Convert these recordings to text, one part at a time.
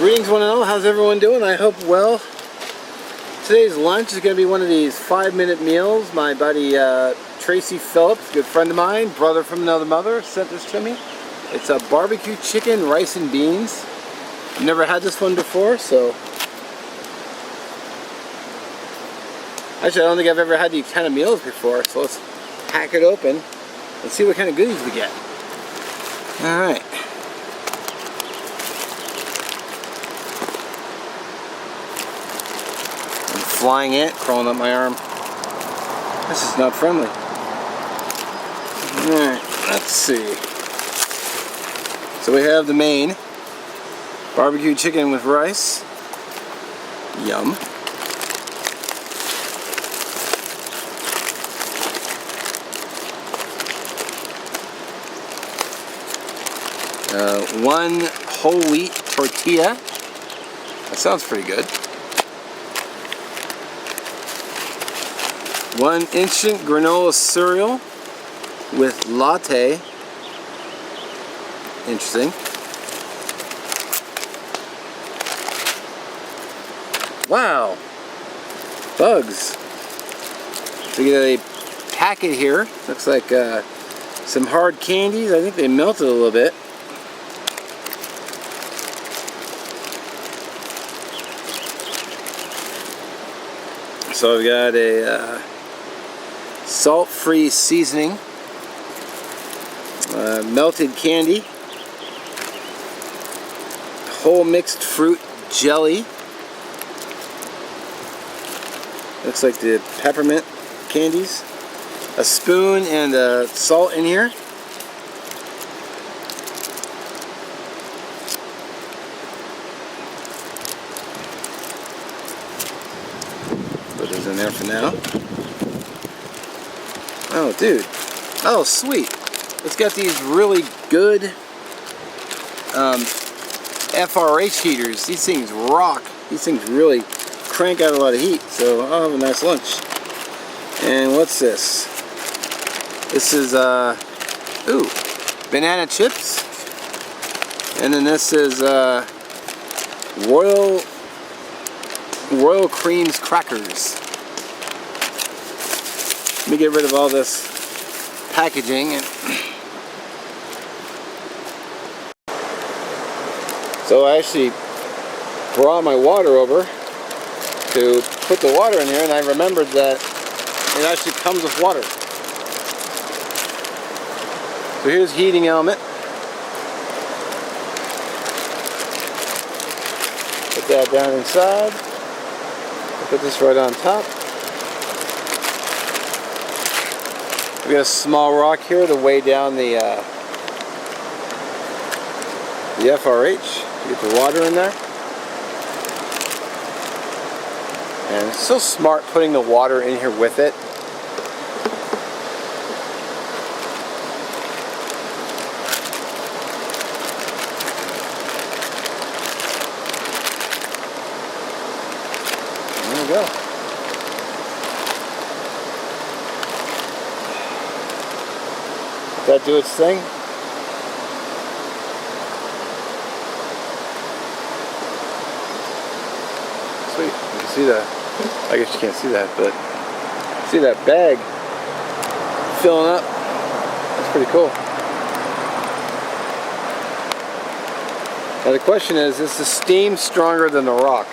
Greetings one and all, how's everyone doing? I hope well. Today's lunch is going to be one of these 5-minute meals. My buddy Tracy Phillips, a good friend of mine, brother from another mother, sent this to me. It's a barbecue chicken, rice and beans. I've never had this one before, so... Actually, I don't think I've ever had these kind of meals before, so let's hack it open and see what kind of goodies we get. Alright. Flying ant crawling up my arm. This is not friendly. Alright, let's see. So we have the main barbecue chicken with rice. Yum. One whole wheat tortilla. That sounds pretty good. One instant granola cereal with latte. Interesting. Wow. Bugs. So you get a packet here. Looks like some hard candies. I think they melted a little bit. So I've got a salt-free seasoning, melted candy, whole mixed fruit jelly, looks like the peppermint candies, a spoon and salt in here, put those in there for now. Oh, dude. Oh, sweet. It's got these really good FRH heaters. These things rock. These things really crank out a lot of heat. So I'll have a nice lunch. And what's this? This is, ooh, banana chips. And then this is Royal Creams crackers. Let me get rid of all this packaging. So I actually brought my water over to put the water in here, and I remembered that it actually comes with water. So here's heating element. Put that down inside. Put this right on top. We got a small rock here to weigh down the FRH. Get the water in there. And it's so smart putting the water in here with it. There we go. That do its thing. Sweet, you can see that. I guess you can't see that, but see that bag filling up. That's pretty cool. Now the question is the steam stronger than the rock?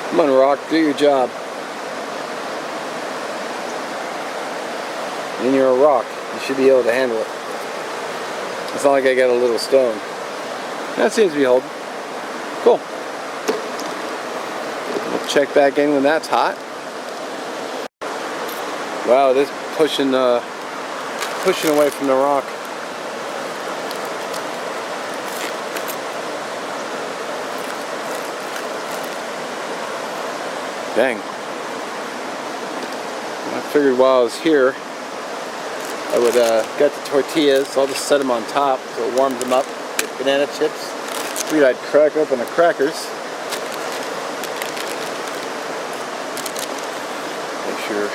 Come on, rock, do your job. And you're a rock. You should be able to handle it. It's not like I got a little stone. That seems to be holding. Cool. We'll check back in when that's hot. Wow, this pushing away from the rock. Dang. I figured while I was here, I would get the tortillas, so I'll just set them on top so it warms them up. Get banana chips. Figured I'd crack open the crackers. Make sure,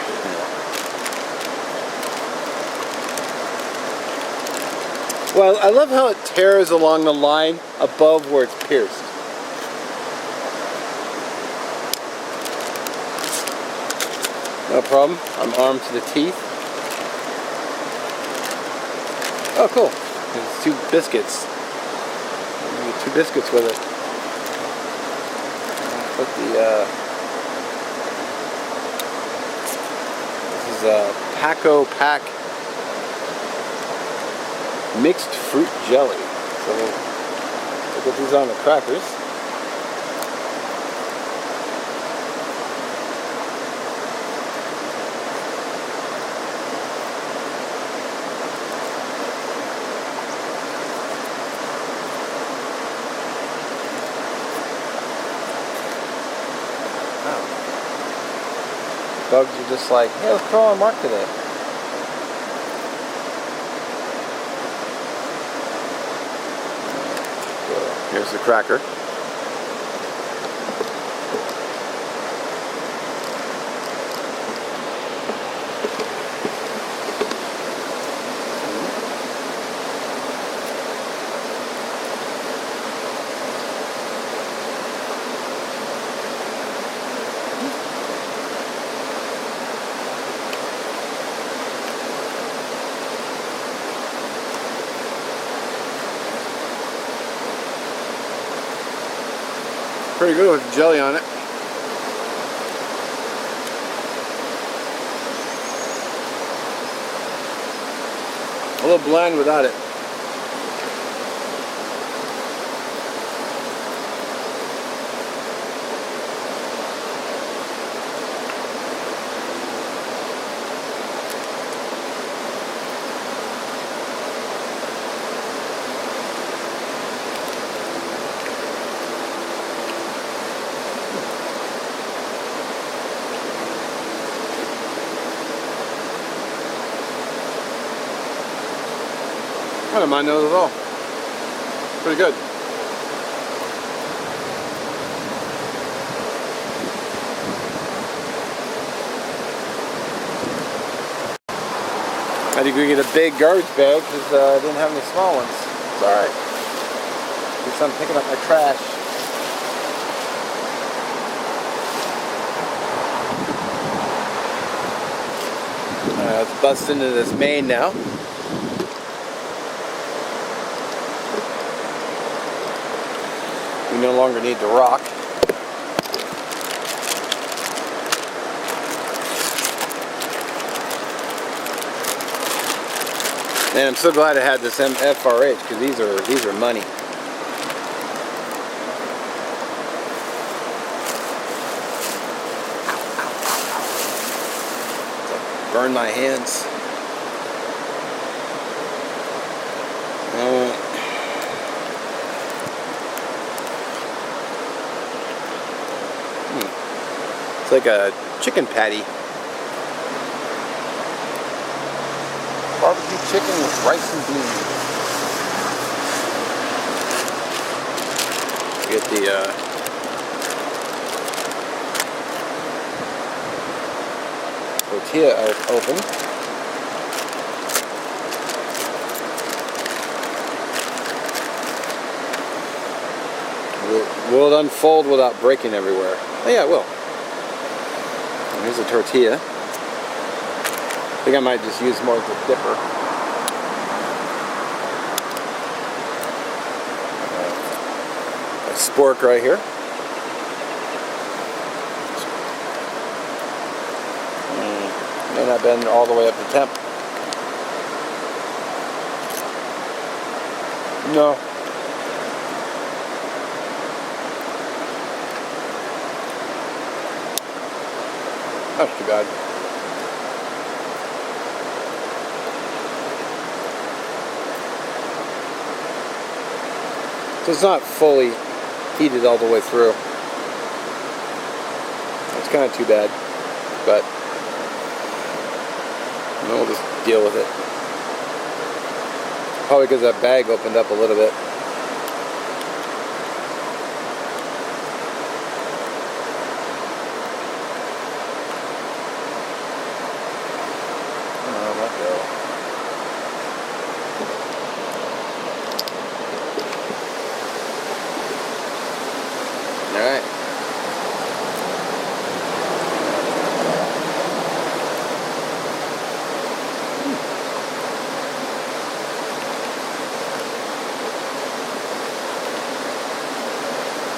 Well, I love how it tears along the line above where it's pierced. No problem. I'm armed to the teeth. Oh, cool. There's 2 biscuits. You get 2 biscuits with it. Put the, this is a Paco Pack mixed fruit jelly. So we'll put these on the crackers. Bugs are just like, hey, let's throw on Mark today. So here's the cracker. Pretty good with jelly on it. A little bland without it. I don't mind those at all. Pretty good. I had to go get a big garbage bag because I didn't have any small ones. It's alright. At least I'm picking up my trash. Let's bust into this main now. We no longer need to rock. And I'm so glad I had this FRH because these are money. Burn my hands. It's like a chicken patty. Barbecue chicken with rice and beans. Get the tortilla open. Will it unfold without breaking everywhere? Oh yeah, it will. And here's a tortilla. I think I might just use more as a dipper. A spork right here. May not been all the way up to temp. No. Not too bad. So it's not fully heated all the way through. It's kind of too bad, but we'll just deal with it. Probably because that bag opened up a little bit.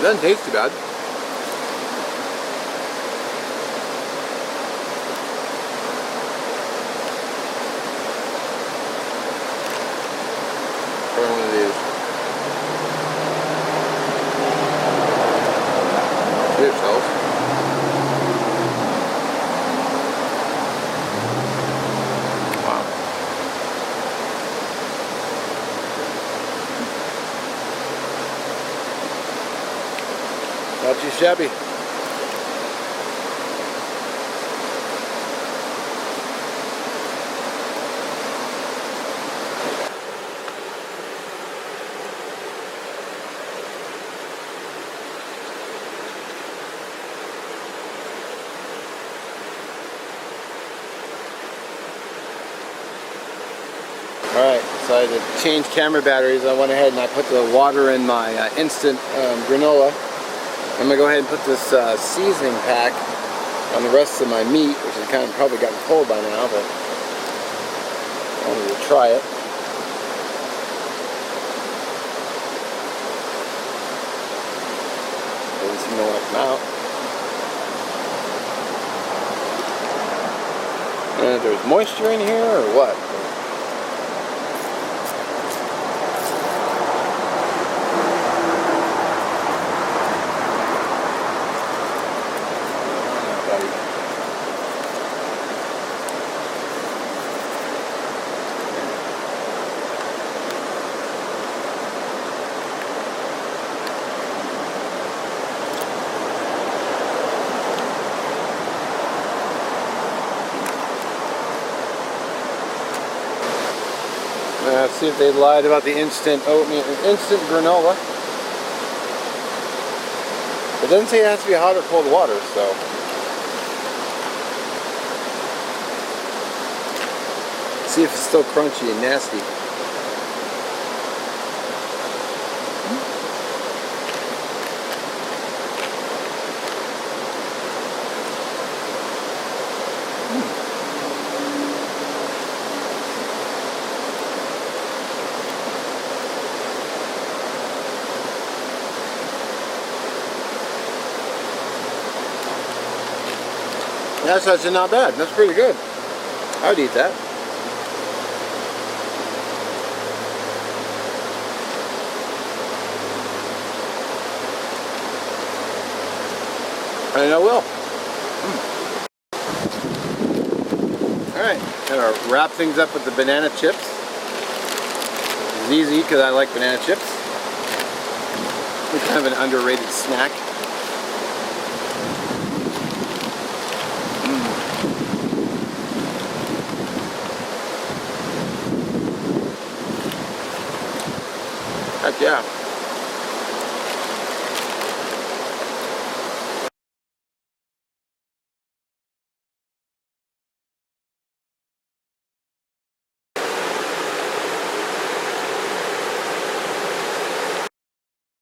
Doesn't taste too bad. Try one of these. See yourselves. Wow. Not too shabby. Alright, so I had to change camera batteries. I went ahead and I put the water in my instant granola. I'm going to go ahead and put this seasoning pack on the rest of my meat, which has kind of probably gotten cold by now, but I wanted to try it. Doesn't seem to want to come out. And there's moisture in here or what? Let's see if they lied about the instant oatmeal, instant granola. It doesn't say it has to be hot or cold water, so. Let's see if it's still crunchy and nasty. That's actually not bad. That's pretty good. I would eat that. And I will. Alright, gonna wrap things up with the banana chips. It's easy because I like banana chips. It's kind of an underrated snack.